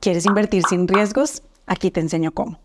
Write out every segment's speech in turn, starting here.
¿Quieres invertir sin riesgos? Aquí te enseño cómo.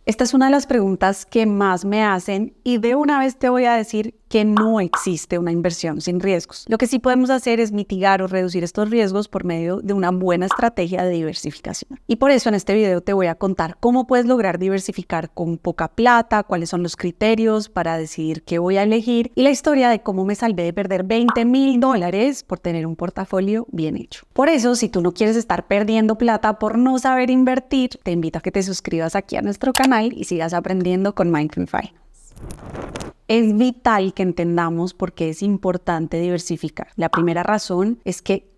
Esta es una de las preguntas que más me hacen y de una vez te voy a decir que no existe una inversión sin riesgos. Lo que sí podemos hacer es mitigar o reducir estos riesgos por medio de una buena estrategia de diversificación. Y por eso en este video te voy a contar cómo puedes lograr diversificar con poca plata, cuáles son los criterios para decidir qué voy a elegir y la historia de cómo me salvé de perder $20,000 por tener un portafolio bien hecho. Por eso, si tú no quieres estar perdiendo plata por no saber invertir, te invito a que te suscribas aquí a nuestro canal y sigas aprendiendo con Mindful Finance. Es vital que entendamos por qué es importante diversificar. La primera razón es que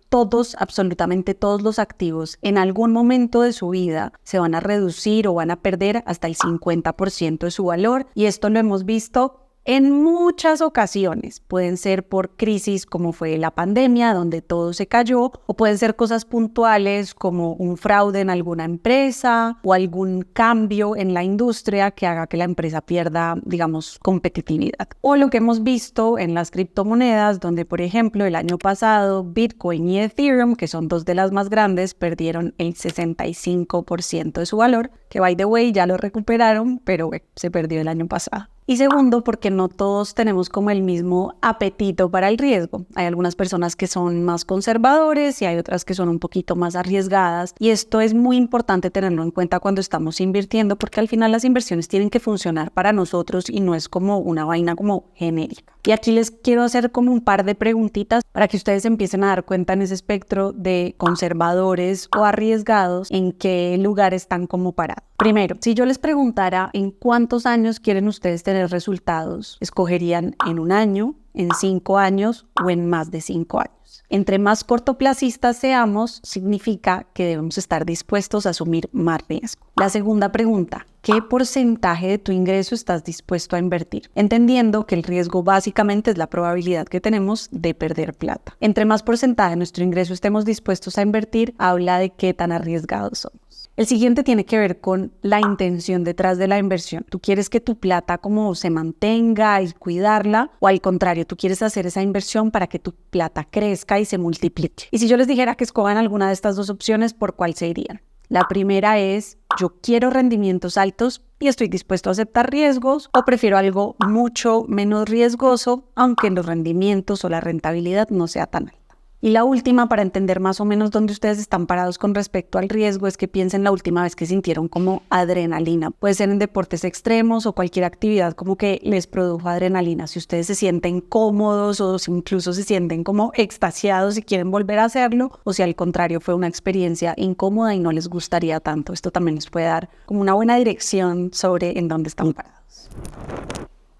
absolutamente todos los activos en algún momento de su vida se van a reducir o van a perder hasta el 50% de su valor y esto lo hemos visto en muchas ocasiones. Pueden ser por crisis como fue la pandemia, donde todo se cayó, o pueden ser cosas puntuales como un fraude en alguna empresa o algún cambio en la industria que haga que la empresa pierda, digamos, competitividad. O lo que hemos visto en las criptomonedas, donde, por ejemplo, el año pasado Bitcoin y Ethereum, que son dos de las más grandes, perdieron el 65% de su valor, que by the way ya lo recuperaron, pero se perdió el año pasado. Y segundo, porque no todos tenemos como el mismo apetito para el riesgo. Hay algunas personas que son más conservadores y hay otras que son un poquito más arriesgadas. Y esto es muy importante tenerlo en cuenta cuando estamos invirtiendo, porque al final las inversiones tienen que funcionar para nosotros y no es como una vaina como genérica. Y aquí les quiero hacer como un par de preguntitas para que ustedes empiecen a dar cuenta en ese espectro de conservadores o arriesgados en qué lugar están como parados. Primero, si yo les preguntara en cuántos años quieren ustedes tener resultados, ¿escogerían en 1 año, en 5 años o en más de 5 años? Entre más cortoplacistas seamos, significa que debemos estar dispuestos a asumir más riesgo. La segunda pregunta, ¿qué porcentaje de tu ingreso estás dispuesto a invertir? Entendiendo que el riesgo básicamente es la probabilidad que tenemos de perder plata. Entre más porcentaje de nuestro ingreso estemos dispuestos a invertir, habla de qué tan arriesgados somos. El siguiente tiene que ver con la intención detrás de la inversión. ¿Tú quieres que tu plata como se mantenga y cuidarla? ¿O al contrario, tú quieres hacer esa inversión para que tu plata crezca y se multiplique? Y si yo les dijera que escojan alguna de estas dos opciones, ¿por cuál se irían? La primera es, yo quiero rendimientos altos y estoy dispuesto a aceptar riesgos, o prefiero algo mucho menos riesgoso, aunque los rendimientos o la rentabilidad no sea tan alta. Y la última, para entender más o menos dónde ustedes están parados con respecto al riesgo, es que piensen la última vez que sintieron como adrenalina. Puede ser en deportes extremos o cualquier actividad como que les produjo adrenalina. Si ustedes se sienten cómodos o si incluso se sienten como extasiados y quieren volver a hacerlo, o si al contrario fue una experiencia incómoda y no les gustaría tanto. Esto también les puede dar como una buena dirección sobre en dónde están parados.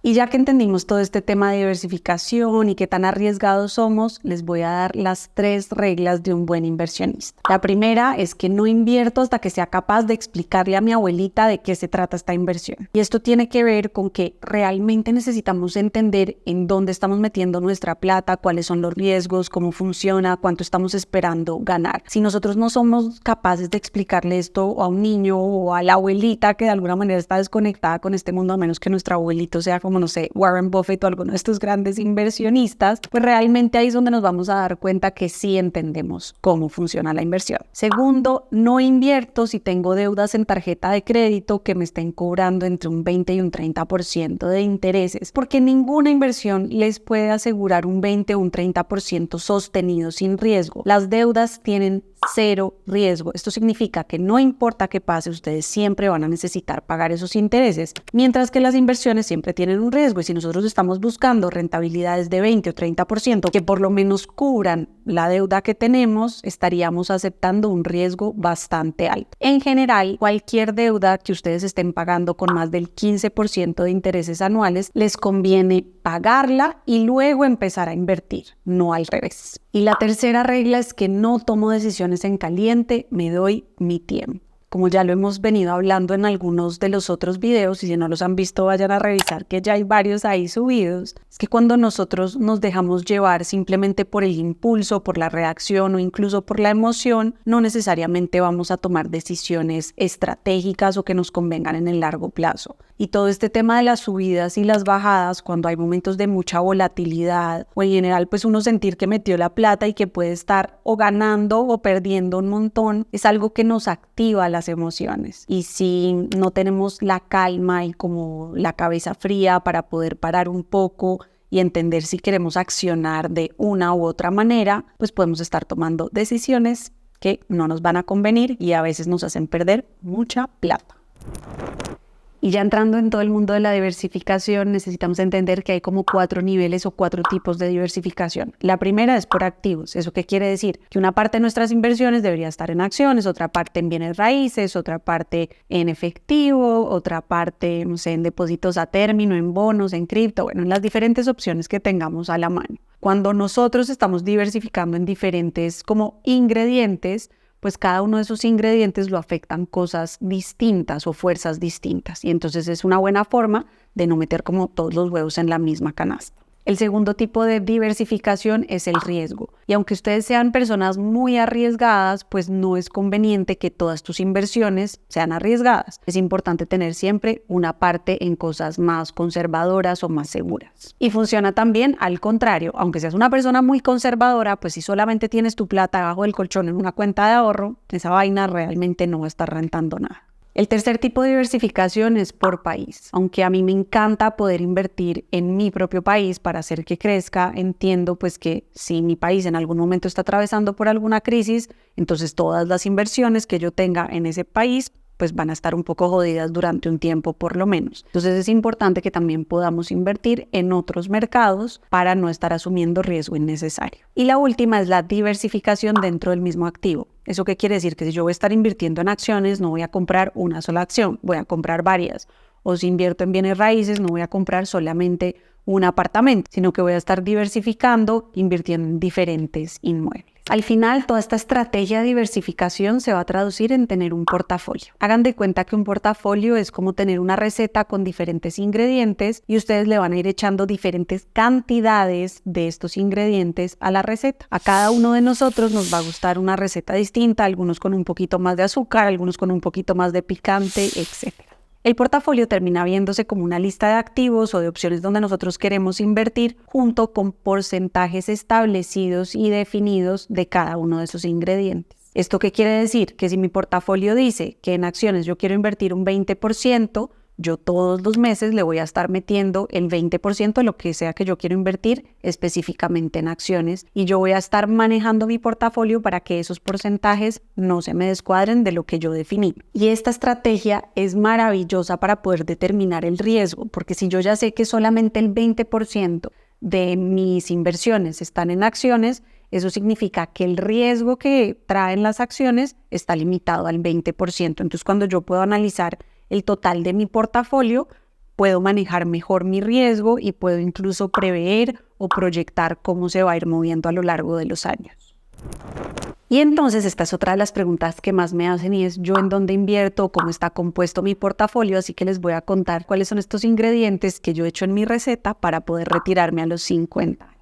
Y ya que entendimos todo este tema de diversificación y qué tan arriesgados somos, les voy a dar las 3 reglas de un buen inversionista. La primera es que no invierto hasta que sea capaz de explicarle a mi abuelita de qué se trata esta inversión. Y esto tiene que ver con que realmente necesitamos entender en dónde estamos metiendo nuestra plata, cuáles son los riesgos, cómo funciona, cuánto estamos esperando ganar. Si nosotros no somos capaces de explicarle esto a un niño o a la abuelita que de alguna manera está desconectada con este mundo, a menos que nuestro abuelito sea como, no sé, Warren Buffett o alguno de estos grandes inversionistas, pues realmente ahí es donde nos vamos a dar cuenta que sí entendemos cómo funciona la inversión. Segundo, no invierto si tengo deudas en tarjeta de crédito que me estén cobrando entre un 20 y un 30% de intereses, porque ninguna inversión les puede asegurar un 20 o un 30% sostenido sin riesgo. Las deudas tienen 0 riesgo. Esto significa que no importa qué pase, ustedes siempre van a necesitar pagar esos intereses, mientras que las inversiones siempre tienen un riesgo, y si nosotros estamos buscando rentabilidades de 20 o 30% que por lo menos cubran la deuda que tenemos, estaríamos aceptando un riesgo bastante alto. En general, cualquier deuda que ustedes estén pagando con más del 15% de intereses anuales, les conviene pagarla y luego empezar a invertir, no al revés. Y la tercera regla es que no tomo decisiones en caliente, me doy mi tiempo. Como ya lo hemos venido hablando en algunos de los otros videos, y si no los han visto vayan a revisar que ya hay varios ahí subidos, es que cuando nosotros nos dejamos llevar simplemente por el impulso, por la reacción o incluso por la emoción, no necesariamente vamos a tomar decisiones estratégicas o que nos convengan en el largo plazo. Y todo este tema de las subidas y las bajadas, cuando hay momentos de mucha volatilidad o en general pues uno sentir que metió la plata y que puede estar o ganando o perdiendo un montón, es algo que nos activa las emociones. Y si no tenemos la calma y como la cabeza fría para poder parar un poco y entender si queremos accionar de una u otra manera, pues podemos estar tomando decisiones que no nos van a convenir y a veces nos hacen perder mucha plata. Y ya entrando en todo el mundo de la diversificación, necesitamos entender que hay como 4 niveles o 4 tipos de diversificación. La primera es por activos. ¿Eso qué quiere decir? Que una parte de nuestras inversiones debería estar en acciones, otra parte en bienes raíces, otra parte en efectivo, otra parte, no sé, en depósitos a término, en bonos, en cripto, bueno, en las diferentes opciones que tengamos a la mano. Cuando nosotros estamos diversificando en diferentes como ingredientes, pues cada uno de esos ingredientes lo afectan cosas distintas o fuerzas distintas. Y entonces es una buena forma de no meter como todos los huevos en la misma canasta. El segundo tipo de diversificación es el riesgo. Y aunque ustedes sean personas muy arriesgadas, pues no es conveniente que todas tus inversiones sean arriesgadas. Es importante tener siempre una parte en cosas más conservadoras o más seguras. Y funciona también al contrario. Aunque seas una persona muy conservadora, pues si solamente tienes tu plata debajo del colchón en una cuenta de ahorro, esa vaina realmente no va a estar rentando nada. El tercer tipo de diversificación es por país. Aunque a mí me encanta poder invertir en mi propio país para hacer que crezca, entiendo pues que si mi país en algún momento está atravesando por alguna crisis, entonces todas las inversiones que yo tenga en ese país pues van a estar un poco jodidas durante un tiempo por lo menos. Entonces es importante que también podamos invertir en otros mercados para no estar asumiendo riesgo innecesario. Y la última es la diversificación dentro del mismo activo. ¿Eso qué quiere decir? Que si yo voy a estar invirtiendo en acciones, no voy a comprar una sola acción, voy a comprar varias. O si invierto en bienes raíces, no voy a comprar solamente un apartamento, sino que voy a estar diversificando, invirtiendo en diferentes inmuebles. Al final, toda esta estrategia de diversificación se va a traducir en tener un portafolio. Hagan de cuenta que un portafolio es como tener una receta con diferentes ingredientes y ustedes le van a ir echando diferentes cantidades de estos ingredientes a la receta. A cada uno de nosotros nos va a gustar una receta distinta, algunos con un poquito más de azúcar, algunos con un poquito más de picante, etc. El portafolio termina viéndose como una lista de activos o de opciones donde nosotros queremos invertir junto con porcentajes establecidos y definidos de cada uno de esos ingredientes. ¿Esto qué quiere decir? Que si mi portafolio dice que en acciones yo quiero invertir un 20%, yo todos los meses le voy a estar metiendo el 20% de lo que sea que yo quiero invertir específicamente en acciones y yo voy a estar manejando mi portafolio para que esos porcentajes no se me descuadren de lo que yo definí. Y esta estrategia es maravillosa para poder determinar el riesgo, porque si yo ya sé que solamente el 20% de mis inversiones están en acciones, eso significa que el riesgo que traen las acciones está limitado al 20%. Entonces, cuando yo puedo analizar el total de mi portafolio, puedo manejar mejor mi riesgo y puedo incluso prever o proyectar cómo se va a ir moviendo a lo largo de los años. Y entonces esta es otra de las preguntas que más me hacen y es yo en dónde invierto, cómo está compuesto mi portafolio, así que les voy a contar cuáles son estos ingredientes que yo he hecho en mi receta para poder retirarme a los 50 años.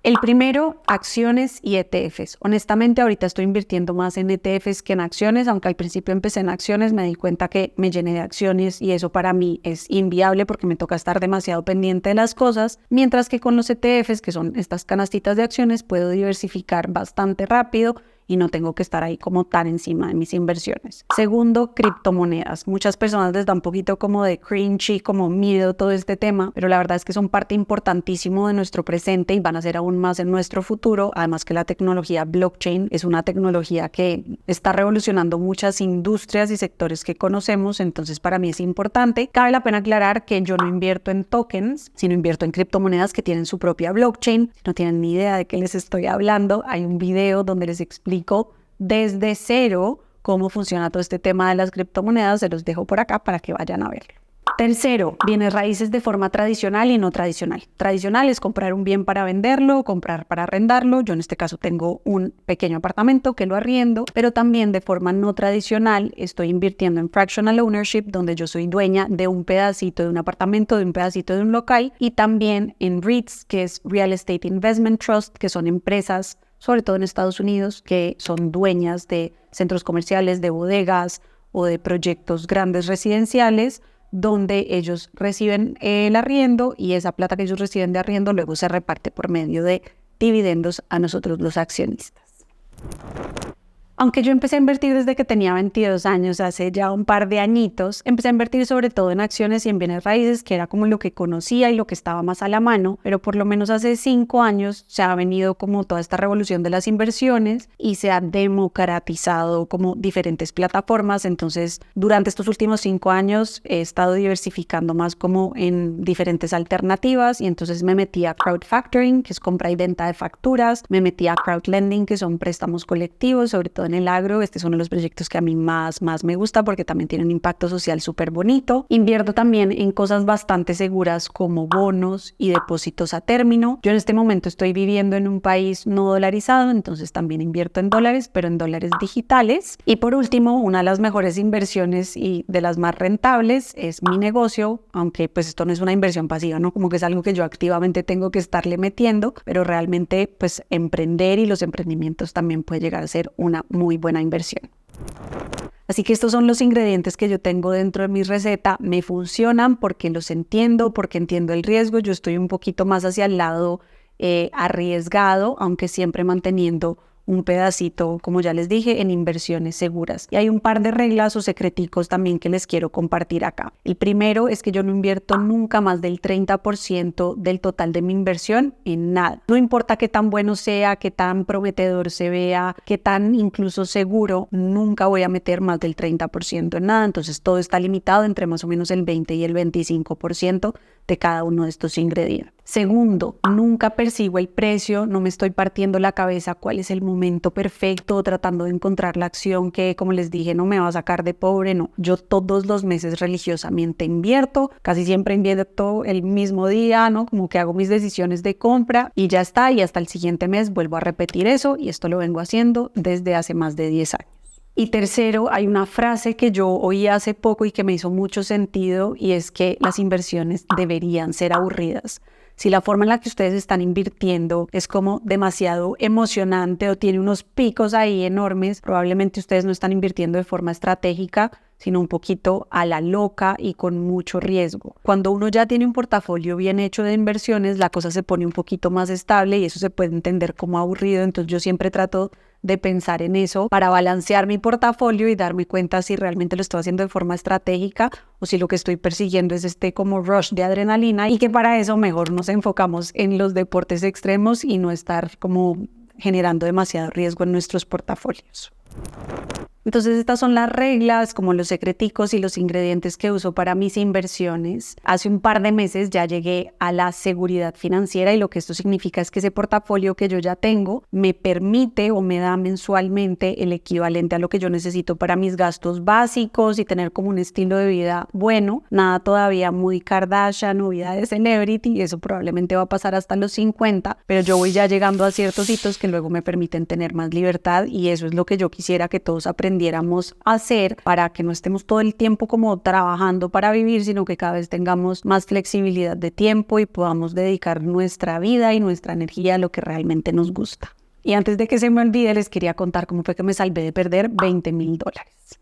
El primero, acciones y ETFs. Honestamente, ahorita estoy invirtiendo más en ETFs que en acciones, aunque al principio empecé en acciones, me di cuenta que me llené de acciones y eso para mí es inviable porque me toca estar demasiado pendiente de las cosas, mientras que con los ETFs, que son estas canastitas de acciones, puedo diversificar bastante rápido y no tengo que estar ahí como tan encima de mis inversiones. Segundo, criptomonedas. Muchas personas les da un poquito como de cringe y como miedo todo este tema, pero la verdad es que son parte importantísimo de nuestro presente y van a ser aún más en nuestro futuro. Además que la tecnología blockchain es una tecnología que está revolucionando muchas industrias y sectores que conocemos, entonces para mí es importante. Cabe la pena aclarar que yo no invierto en tokens, sino invierto en criptomonedas que tienen su propia blockchain. Si no tienen ni idea de qué les estoy hablando, hay un video donde les explico desde cero cómo funciona todo este tema de las criptomonedas. Se los dejo por acá para que vayan a verlo. Tercero, bienes raíces de forma tradicional y no tradicional. Tradicional es comprar un bien para venderlo, comprar para arrendarlo. Yo en este caso tengo un pequeño apartamento que lo arriendo, pero también de forma no tradicional estoy invirtiendo en fractional ownership, donde yo soy dueña de un pedacito de un apartamento, de un pedacito de un local, y también en REITs, que es Real Estate Investment Trust, que son empresas sobre todo en Estados Unidos, que son dueñas de centros comerciales, de bodegas o de proyectos grandes residenciales, donde ellos reciben el arriendo y esa plata que ellos reciben de arriendo luego se reparte por medio de dividendos a nosotros los accionistas. Aunque yo empecé a invertir desde que tenía 22 años, hace ya un par de añitos, empecé a invertir sobre todo en acciones y en bienes raíces, que era como lo que conocía y lo que estaba más a la mano, pero por lo menos hace 5 años se ha venido como toda esta revolución de las inversiones y se ha democratizado como diferentes plataformas. Entonces, durante estos últimos 5 años he estado diversificando más como en diferentes alternativas y entonces me metí a crowdfactoring, que es compra y venta de facturas, me metí a crowdlending, que son préstamos colectivos, sobre todo en el agro. Este es uno de los proyectos que a mí más me gusta porque también tiene un impacto social súper bonito. Invierto también en cosas bastante seguras como bonos y depósitos a término. Yo en este momento estoy viviendo en un país no dolarizado, entonces también invierto en dólares, pero en dólares digitales. Y por último, una de las mejores inversiones y de las más rentables es mi negocio, aunque pues esto no es una inversión pasiva, ¿no? Como que es algo que yo activamente tengo que estarle metiendo, pero realmente pues emprender y los emprendimientos también puede llegar a ser una muy buena inversión. Así que estos son los ingredientes que yo tengo dentro de mi receta. Me funcionan porque los entiendo, porque entiendo el riesgo. Yo estoy un poquito más hacia el lado arriesgado, aunque siempre manteniendo un pedacito, como ya les dije, en inversiones seguras. Y hay un par de reglas o secreticos también que les quiero compartir acá. El primero es que yo no invierto nunca más del 30% del total de mi inversión en nada. No importa qué tan bueno sea, qué tan prometedor se vea, qué tan incluso seguro, nunca voy a meter más del 30% en nada. Entonces todo está limitado entre más o menos el 20 y el 25% de cada uno de estos ingredientes. Segundo, nunca persigo el precio, no me estoy partiendo la cabeza cuál es el momento perfecto, tratando de encontrar la acción que, como les dije, no me va a sacar de pobre, no. Yo todos los meses religiosamente invierto, casi siempre invierto el mismo día, ¿no? Como que hago mis decisiones de compra y ya está, y hasta el siguiente mes vuelvo a repetir eso, y esto lo vengo haciendo desde hace más de 10 años. Y tercero, hay una frase que yo oí hace poco y que me hizo mucho sentido, y es que las inversiones deberían ser aburridas. Si la forma en la que ustedes están invirtiendo es como demasiado emocionante o tiene unos picos ahí enormes, probablemente ustedes no están invirtiendo de forma estratégica, sino un poquito a la loca y con mucho riesgo. Cuando uno ya tiene un portafolio bien hecho de inversiones, la cosa se pone un poquito más estable y eso se puede entender como aburrido. Entonces yo siempre trato de pensar en eso para balancear mi portafolio y darme cuenta si realmente lo estoy haciendo de forma estratégica o si lo que estoy persiguiendo es este como rush de adrenalina, y que para eso mejor nos enfocamos en los deportes extremos y no estar como generando demasiado riesgo en nuestros portafolios. Entonces estas son las reglas, como los secreticos y los ingredientes que uso para mis inversiones. Hace un par de meses ya llegué a la seguridad financiera, y lo que esto significa es que ese portafolio que yo ya tengo me permite o me da mensualmente el equivalente a lo que yo necesito para mis gastos básicos y tener como un estilo de vida bueno. Nada todavía muy Kardashian o vida de celebrity, eso probablemente va a pasar hasta los 50, pero yo voy ya llegando a ciertos hitos que luego me permiten tener más libertad, y eso es lo que yo quisiera que todos aprendiéramos a hacer para que no estemos todo el tiempo como trabajando para vivir, sino que cada vez tengamos más flexibilidad de tiempo y podamos dedicar nuestra vida y nuestra energía a lo que realmente nos gusta. Y antes de que se me olvide, les quería contar cómo fue que me salvé de perder $20,000.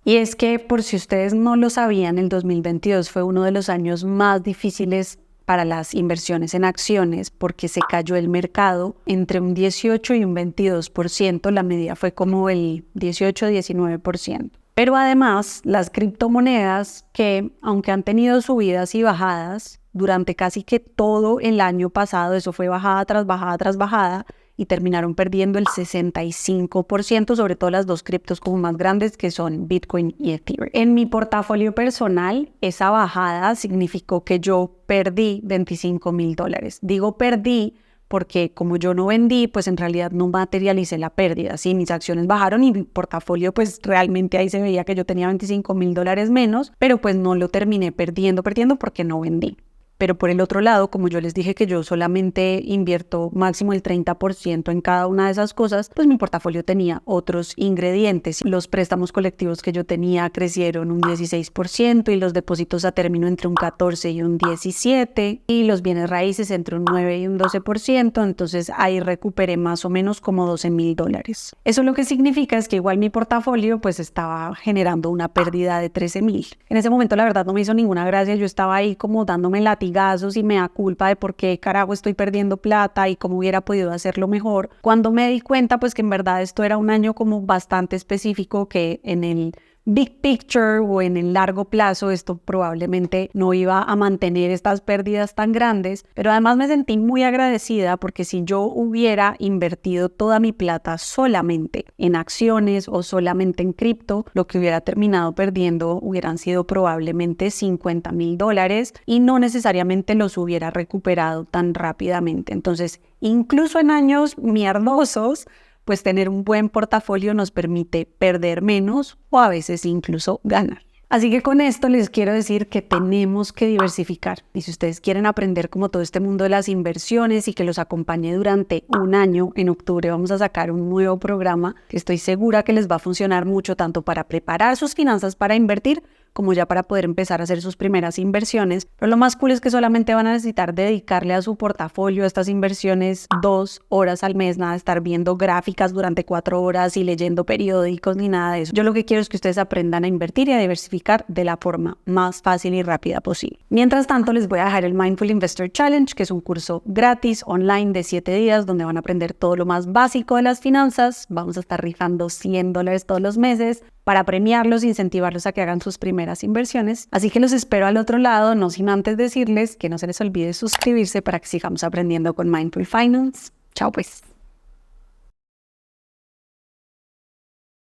Y es que, por si ustedes no lo sabían, el 2022 fue uno de los años más difíciles para las inversiones en acciones, porque se cayó el mercado entre un 18 y un 22%, la media fue como el 18-19%. Pero además, las criptomonedas, que aunque han tenido subidas y bajadas durante casi que todo el año pasado, eso fue bajada tras bajada tras bajada, y terminaron perdiendo el 65%, sobre todo las dos criptos como más grandes, que son Bitcoin y Ethereum. En mi portafolio personal, esa bajada significó que yo perdí $25,000. Digo perdí porque como yo no vendí, pues en realidad no materialicé la pérdida. Sí, mis acciones bajaron y mi portafolio, pues realmente ahí se veía que yo tenía $25,000 menos, pero pues no lo terminé perdiendo porque no vendí. Pero por el otro lado, como yo les dije que yo solamente invierto máximo el 30% en cada una de esas cosas, pues mi portafolio tenía otros ingredientes. Los préstamos colectivos que yo tenía crecieron un 16% y los depósitos a término entre un 14 y un 17% y los bienes raíces entre un 9 y un 12%. Entonces ahí recuperé más o menos como $12,000. Eso lo que significa es que igual mi portafolio pues estaba generando una pérdida de $13,000. En ese momento la verdad no me hizo ninguna gracia, yo estaba ahí como dándome latigazos y me da culpa de por qué carajo estoy perdiendo plata y cómo hubiera podido hacerlo mejor. Cuando me di cuenta pues que en verdad esto era un año como bastante específico, que en el big picture o en el largo plazo esto probablemente no iba a mantener estas pérdidas tan grandes, pero además me sentí muy agradecida porque si yo hubiera invertido toda mi plata solamente en acciones o solamente en cripto, lo que hubiera terminado perdiendo hubieran sido probablemente $50,000 y no necesariamente los hubiera recuperado tan rápidamente. Entonces, incluso en años mierdosos, pues tener un buen portafolio nos permite perder menos o a veces incluso ganar. Así que con esto les quiero decir que tenemos que diversificar. Y si ustedes quieren aprender como todo este mundo de las inversiones y que los acompañe durante un año, en octubre vamos a sacar un nuevo programa que estoy segura que les va a funcionar mucho tanto para preparar sus finanzas para invertir como ya para poder empezar a hacer sus primeras inversiones. Pero lo más cool es que solamente van a necesitar dedicarle a su portafolio, a estas inversiones, 2 horas al mes, nada de estar viendo gráficas durante 4 horas y leyendo periódicos ni nada de eso. Yo lo que quiero es que ustedes aprendan a invertir y a diversificar de la forma más fácil y rápida posible. Mientras tanto, les voy a dejar el Mindful Investor Challenge, que es un curso gratis online de 7 días donde van a aprender todo lo más básico de las finanzas. Vamos a estar rifando $100 todos los meses para premiarlos e incentivarlos a que hagan sus primeras inversiones. Así que los espero al otro lado, no sin antes decirles que no se les olvide suscribirse para que sigamos aprendiendo con Mindful Finance. Chao pues.